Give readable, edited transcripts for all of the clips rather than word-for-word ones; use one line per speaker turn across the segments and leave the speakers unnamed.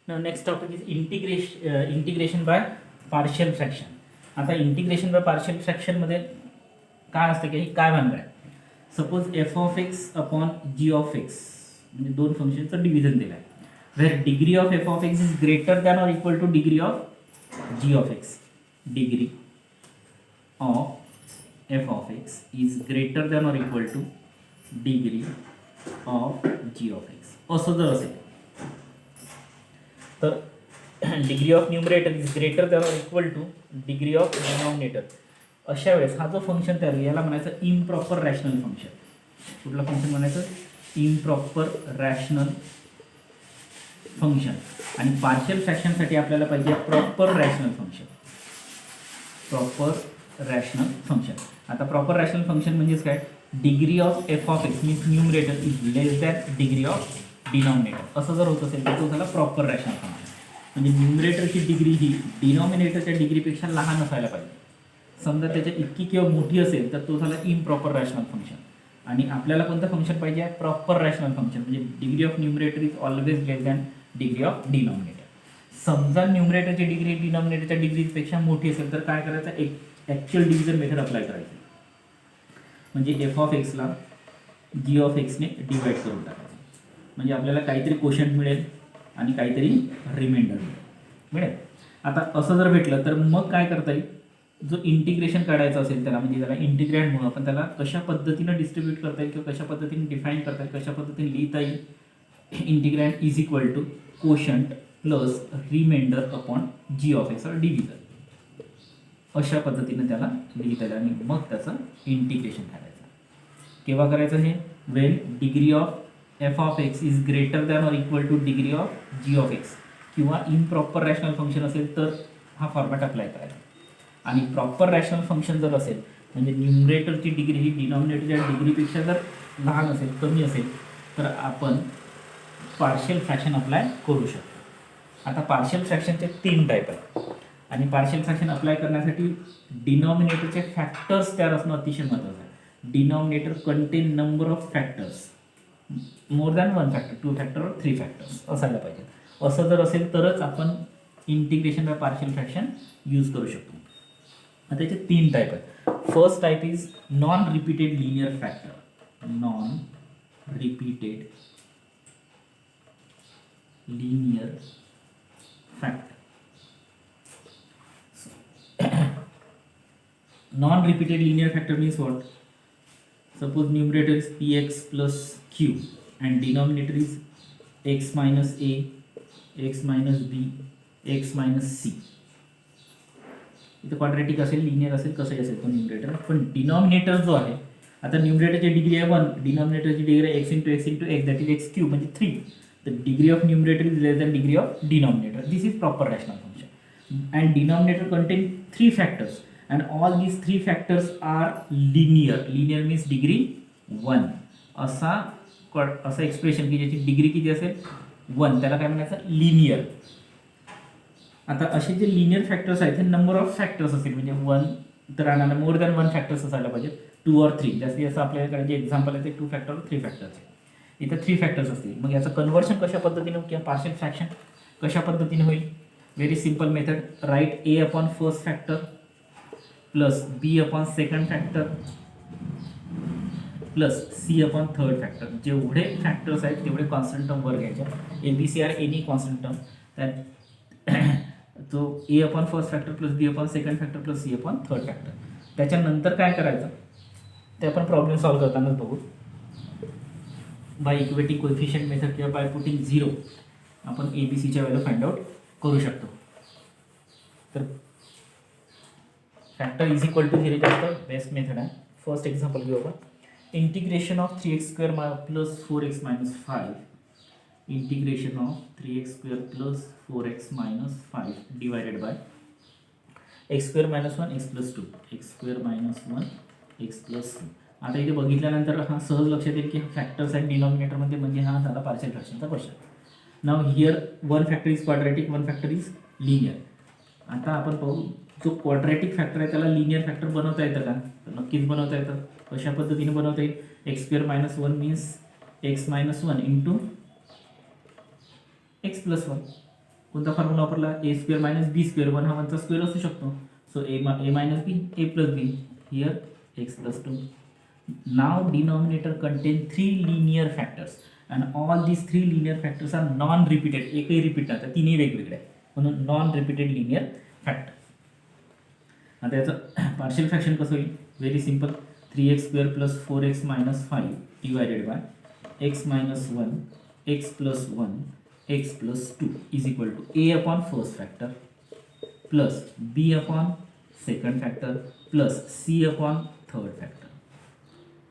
Now next topic is integration by partial fraction. आता integration by partial fraction मध्ये काय असतं की काय भानगड आहे. Suppose f of x upon G of x म्हणजे दोन फंक्शनचं डिव्हिजन दिलं आहे. Where degree of F of x is greater than or equal to degree of G of x. Degree of F of x is greater than or equal to degree of G of x असं जर असेल तर degree of numerator is greater than or equal to degree of denominator. अशा वेळेस हा जो function तयार होईल याला म्हणायचं इम्प्रॉपर रॅशनल फंक्शन. कुठलं फंक्शन म्हणायचं? Improper rational function. आणि पार्शियल फ्रॅक्शनसाठी आपल्याला पाहिजे proper rational function. Proper rational function. आता प्रॉपर रॅशनल फंक्शन म्हणजेच काय? Degree of F of x means numerator is less than degree of denominator. असं जर होत असेल तर तो झाला प्रॉपर रॅशनल फंक्शन. म्हणजे न्यूमरेटरची डिग्री ही डिनॉमिनेटरच्या डिग्रीपेक्षा लहान असायला पाहिजे. समजा त्याच्या इतकी किंवा मोठी असेल तर तो झाला इम्प्रॉपर रॅशनल फंक्शन. आणि आपल्याला कोणतं फंक्शन पाहिजे? Proper rational function. म्हणजे degree of numerator is always less than degree of denominator. समजा न्यूमरेटरची डिग्री डिनॉमिनेटरच्या डिग्रीपेक्षा मोठी असेल तर काय करायचं? एक ॲक्च्युअल डिव्हिजन मेथड अप्लाय करायची. म्हणजे एफ ऑफ एक्सला जी ऑफ एक्सने डिवाइड करून टाकायचं. म्हणजे आपल्याला काहीतरी कोशंट मिळेल आणि काहीतरी रिमाइंडर मिळेल. आता असं जर भेटलं तर मग काय करता येईल? जो इंटिग्रेशन काढायचा असेल त्याला म्हणजे त्याला इंटिग्रँड म्हणून आपण त्याला कशा पद्धतीनं डिस्ट्रीब्यूट करता येईल किंवा कशा पद्धतीने डिफाईन करता येईल, कशा पद्धतीने लिहिता येईल? Integrand is equal to quotient plus remainder upon G of X division. अशा पद्धतीने त्याला लिहिता येईल आणि मग त्याचं इंटिग्रेशन करायचं. केव्हा करायचं हे? When degree of F of x is greater than or equal to degree of G of X. किंवा इम्प्रॉपर रॅशनल फंक्शन असेल तर हा फॉर्मॅट अप्लाय करायचा. आणि प्रॉपर रॅशनल फंक्शन जर असेल म्हणजे न्यूमरेटरची डिग्री ही डिनॉमिनेटरच्या डिग्रीपेक्षा जर लहान असेल, कमी असेल तर आपण पार्शियल फ्रॅक्शन अप्लाय करू शकतो. आता पार्शियल फ्रॅक्शनचे 3 टाईप आहेत. आणि पार्शियल फ्रॅक्शन अप्लाय करण्यासाठी डिनॉमिनेटरचे फॅक्टर्स तयार असणं अतिशय महत्त्वाचं आहे. Denominator content number of factors, more than 1 factor, 2 factor और 3 फॅक्टर्स असायला पाहिजे. असं जर असेल तरच आपण integration by partial fraction use करू शकतो. आता त्याचे 3 टाईप आहेत. First type is non repeated linear factor. Non repeated linear factor. Non-repeated linear factor means what? Suppose numerator is px plus q and denominator is x minus a, x minus b, x minus c. इथं quadratic असेल, linear असेल, कसंही असेल तो numerator. पण denominator जो आहे, आता न्यूमरेटरची डिग्री आहे 1, डिनॉमिनेटरची डिग्री आहे x into x that is x Q म्हणजे 3. The degree of numerator is less than degree of denominator. This is proper rational function. And denominator contain 3 factors. And all these 3 factors are linear. Linear means degree 1. असा expression की ज्याची degree किती असेल 1 त्याला काय म्हणायचं? Linear. आता असे जे लिनियर फॅक्टर्स आहेत हे नंबर ऑफ फॅक्टर्स असतील म्हणजे 1 तर राहणार मोर दॅन 1 फॅक्टर्स असायला पाहिजे. 2 और 3 जास्तीत जास्त आपल्याकडे जे एक्झाम्पल आहे ते 2 फॅक्टर 3 फॅक्टर्स. इथं 3 फॅक्टर्स असतील. मग याचं कन्व्हर्शन कशा पद्धतीने किंवा पार्शियल फ्रॅक्शन कशा पद्धतीने होईल? Very simple method. Right a upon first factor plus b upon second factor plus c upon third factor. जेवढे फॅक्टर्स आहेत तेवढे कॉन्स्टंट टर्म वर घ्यायचे. A b c are any constant term. त्यात तो a upon first factor plus b upon second factor plus c upon third factor. त्याच्यानंतर काय करायचं ते आपण प्रॉब्लेम सॉल्व्ह करतानाच बघू. बाय इक्वेटिंग कोएफिशियंट मेथड किंवा बाय पुटिंग 0 आपण ए बी सीच्या व्हॅल्यू फाइंड आउट करू शकतो. तर फॅक्टर इज इक्वल टू 0 जास्त बेस्ट मेथड आहे. फर्स्ट एक्झाम्पल घेऊ आपण. Integration of 3x square plus 4x minus 5. Integration of 3x square plus 4x minus 5 divided by x square minus 1 x plus 2 x square minus 1 x plus 2. आता इथे बघितल्यानंतर हा सहज लक्षात येईल की फॅक्टर्स आहेत डिनॉमिनेटरमध्ये म्हणजे हा झाला पार्शियल फ्रॅक्शनचा question. Now here 1 factor is quadratic, 1 factor is linear. आता आपण पाहू जो क्वाड्रॅटिक फॅक्टर आहे त्याला लिनियर फॅक्टर बनवता येतं का? तर नक्कीच बनवता येतं. कशा पद्धतीने बनवता येईल? X square minus 1 means X minus 1 into x plus 1. कोणता फॉर्म्युला वापरला, A square minus B square, 1 हा 1चा स्क्वेअर असू शकतो. So A minus B, A plus B, here X plus 2. Now denominator contain 3 linear factors and all these 3 linear factors are non repeated. एकही repeat नाही, तिन्ही वेगवेगळे आहे, म्हणून नॉन रिपीटेड लिनियर फॅक्टर. आता याचं पार्शियल फ्रॅक्शन कसं होईल, very simple. 3x square plus 4x minus 5 divided by x minus 1 x plus 1 x plus 2 is equal to a upon first factor plus b upon second factor plus c upon third factor.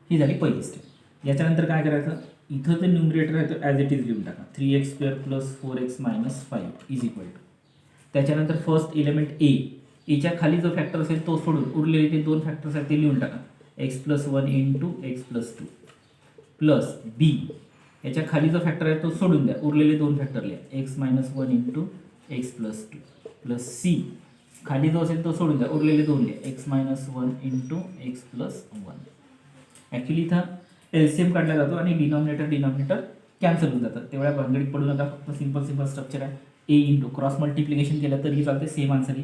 ही झाली पहिली step. याच्यानंतर काय करायचं, इथं जे numerator आहे तो ॲज इट इज लिहून टाका. 3x square plus 4x minus 5 is equal to, त्याच्यानंतर फर्स्ट एलिमेंट ए, एच्या खाली जो फॅक्टर असेल तो सोडून उरलेले ते 2 फॅक्टर्स आहेत ते लिहून टाका. X plus 1 into x plus 2 plus b, याच्या खाली जो फॅक्टर आहे तो सोडून द्या, उरलेले 2 फॅक्टर लिहा. X minus 1 into x plus 2 plus C, खाली जो असेल तो सोडून द्या, उरलेले 2 लिहा. X minus 1 into x plus 1. Actually इथं एलसीएम काढला जातो आणि डिनॉमिनेटर कॅन्सल होऊन जातात. तेवढ्या भानगडीत पडू नका, फक्त सिम्पल स्ट्रक्चर आहे. ए इंटू क्रॉस मल्टिप्लिकेशन केलं तरी चालते, सेम आन्सर आहे.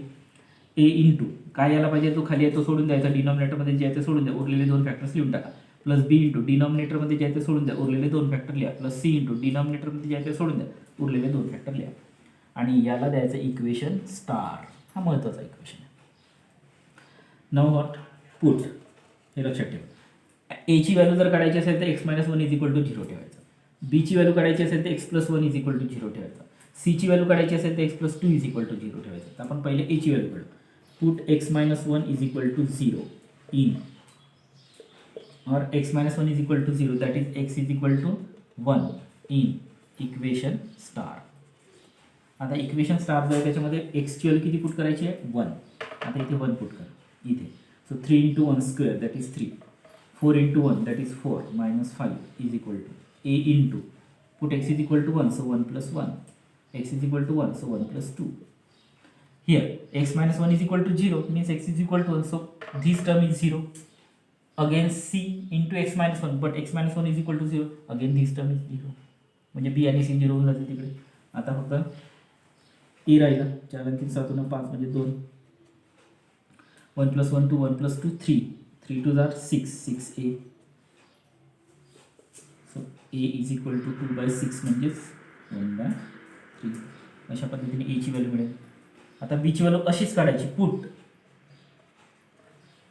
ए इंटू काय यायला पाहिजे, तो खाली आहे तो सोडून द्यायचा, डिनॉमिनेटरमध्ये जे आहे ते सोडून द्या, उरलेले 2 फॅक्टर्स लिहून टाका. प्लस बी इंटू डिनॉमिनेटरमध्ये जे आहे ते सोडून द्या, उरलेले 2 फॅक्टर लिहा. प्लस सी इंटू डिनॉमिनेटरमध्ये जे आहे ते सोडून द्या, उरलेले 2 फॅक्टर लिहा. आणि याला द्यायचं इक्वेशन स्टार. हा महत्त्वाचा इक्वेशन आहे. Now what, put. हे लक्षात ठेवा. एची व्हॅल्यू जर काढायची असेल तर X minus 1 is equal to 0 ठेवायचं. बीची व्हॅल्यू काढायची असेल तर X plus 1 is equal to 0 ठेवायचं. सीची व्हॅल्यू काढायची असेल तर X plus 2 is equal to 0 ठेवायचं. तर आपण पहिले एची व्हॅल्यू काढू. Put x minus 1 is equal to 0 in, or x minus 1 is equal to 0, that is x is equal to 1 in equation star. आता इक्वेशन स्टार जो आहे त्याच्यामध्ये एक्सची व्हॅल्यू किती पुट करायची आहे, 1. आता इथे 1 पुट करा इथे. So 3 into 1 square that is 3, 4 into 1 that is 4 minus 5 is equal to A into put X is equal to 1, so 1 plus 1, X is equal to 1, so 1 plus 2. Here x minus 1 is equal to 0 means x is equal to 1, so this term is 0. Again c into x minus 1, but x minus 1 is equal to 0, again this term is 0. म्हणजे b आणि c 0 होऊन जाते तिकडे. आता फक्त e राहिला. 4 आणि 3 7 आणि 5 म्हणजे 2. 1 प्लस 1 2, 1 प्लस 2 3, 3 2 जार 6, 6a. So a is equal to 2/6 म्हणजेच 1/3. अशा पद्धतीने a ची व्हॅल्यू मिळेल. आता बीची व्हॅल्यू अशीच काढायची, पुट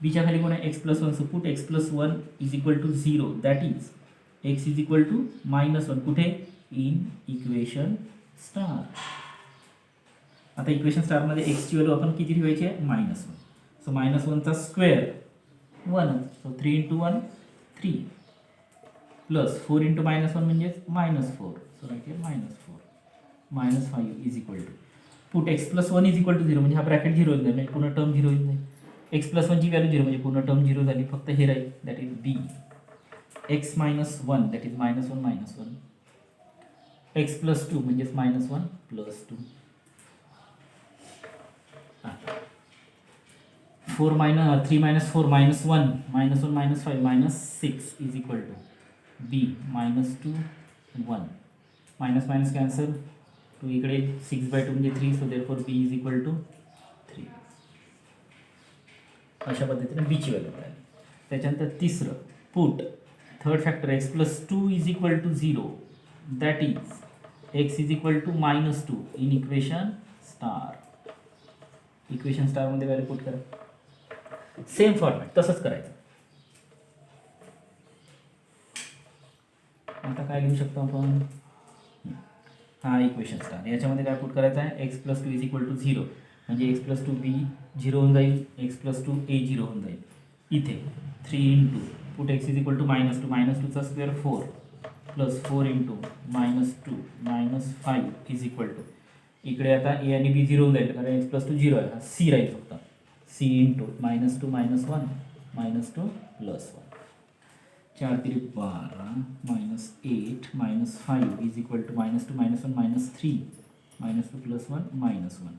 बीच्या खाली कोण आहे, x plus 1, so put x plus 1 is equal to 0, that is x is equal to minus 1. कुठे, इन इक्वेशन स्टार. आता इक्वेशन स्टारमध्ये एक्सची व्हॅल्यू आपण किती ठेवायची आहे, -1. सो -1चा square 1, so 3 into 1 3 plus 4 into -1 म्हणजे -4, सो राईट आहे -4 -5 is equal to put x plus 1 is equal to 0 म्हणजे हा ब्रॅकेट 0 होईल नाही, पूर्ण टर्म 0 होईल नाही. एक्स प्लस 1ची व्हॅल्यू 0 म्हणजे पूर्ण टर्म 0 झाली, फक्त हे राहील that is B. X minus 1 that is -1 X plus 2 म्हणजेच -1 plus 2. 3 minus 4 -1 -1 -5 -6 is equal to B -2 1. Minus minus cancel, 2 इकडे 6/2 म्हणजे 3, so therefore B is equal to 3. अशा पद्धतीने बीची व्हॅल्यू मिळाली. त्याच्यानंतर तिसरं, put third factor X plus 2 is equal to 0, that is x is equal to -2 in equation star. Equation स्टारमध्ये value put करा. सेम फॉर्मॅट तसंच करायचं. आता काय लिहू शकतो आपण, हा इक्वेशन स्टार. याच्यामध्ये काय पुट करायचं आहे, x plus 2 is equal to 0 म्हणजे एक्स प्लस 2 बी 0 होऊन जाईल, एक्स प्लस 2 ए 0 होऊन जाईल. इथे 3 into put X is equal to -2 चा square 4 plus 4 into -2 -5 is equal to, इकडे आता ए आणि बी 0 होऊन जाईल कारण एक्स प्लस 2 0 आहे, हा सी राहील फक्त. C into -2 -1 -2 plus 1. 4 3 12 -8 -5 is equal to -2 -1 -3 -2 plus 1 -1.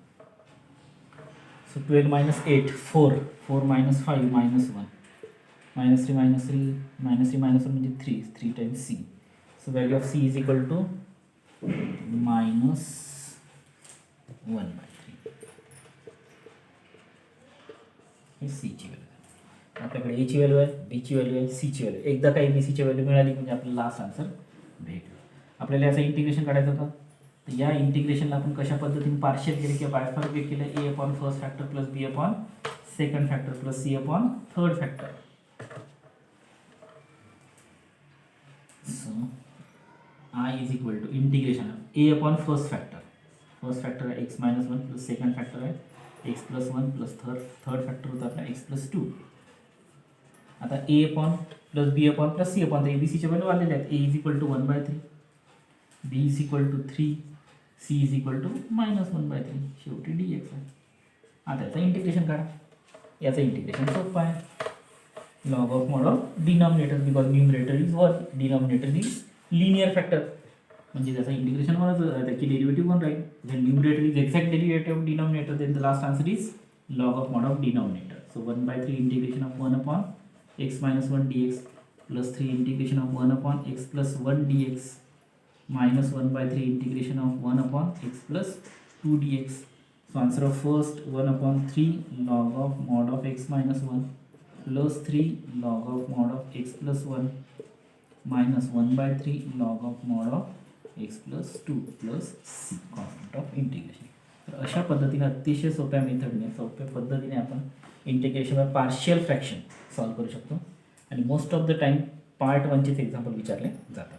So 12 -8 4 4 -5 -1 -3 -3 -1 म्हणजे 3 times C. So value of C is equal to 1/3 ही सीची व्हॅल्यू. आपल्याकडे एची व्हॅल्यू आहे, बीची व्हॅल्यू आहे, सीची व्हॅल्यू. एकदा काही बी सीची व्हॅल्यू मिळाली म्हणजे आपल्याला लास्ट आन्सर भेटलं. आपल्याला याचं इंटिग्रेशन काढायचं होतं. तर या इंटिग्रेशनला आपण कशा पद्धतीने पार्शियल केले किंवा बायफर्केट केलं, a upon first factor plus b upon second factor plus c upon third factor. So I is equal to integration a upon first factor आहे x minus one plus second factor आहे x plus one plus third factor होता आपला x plus two. आता a upon plus b upon plus c upon, तर a b सीचे value आलेले आहेत. A is equal to 1/3, b is equal to 3, C is equal to -1/3. शेवटी D x आहे. आता याचं इंटिग्रेशन काढा. याचं इंटिग्रेशन सोपं आहे. Log of mod of denominator, because numerator is 1, denominator is linear factor, म्हणजे त्याचं इंटिग्रेशन त्याची डेरिव्हेटिव्ह 1 राहील. When numerator is exact derivative of denominator, then the last answer is log of mod of denominator. So 1/3 integration of 1 upon x minus 1 dx plus 3 integration of 1 upon x plus 1 dx minus 1/3 integration of 1 upon x plus 2 dx. So answer of first 1 upon 3 log of mod of x minus 1 plus 3 log of mod of x plus 1 minus 1/3 log of mod of x plus 2 plus c constant of integration. तर अशा पद्धतीने अतिशय सोप्या मेथडने सोप्या पद्धतीने आपण integration by partial fraction solve करू शकतो. आणि most of the time part 1चेच एक्झाम्पल विचारले जातात.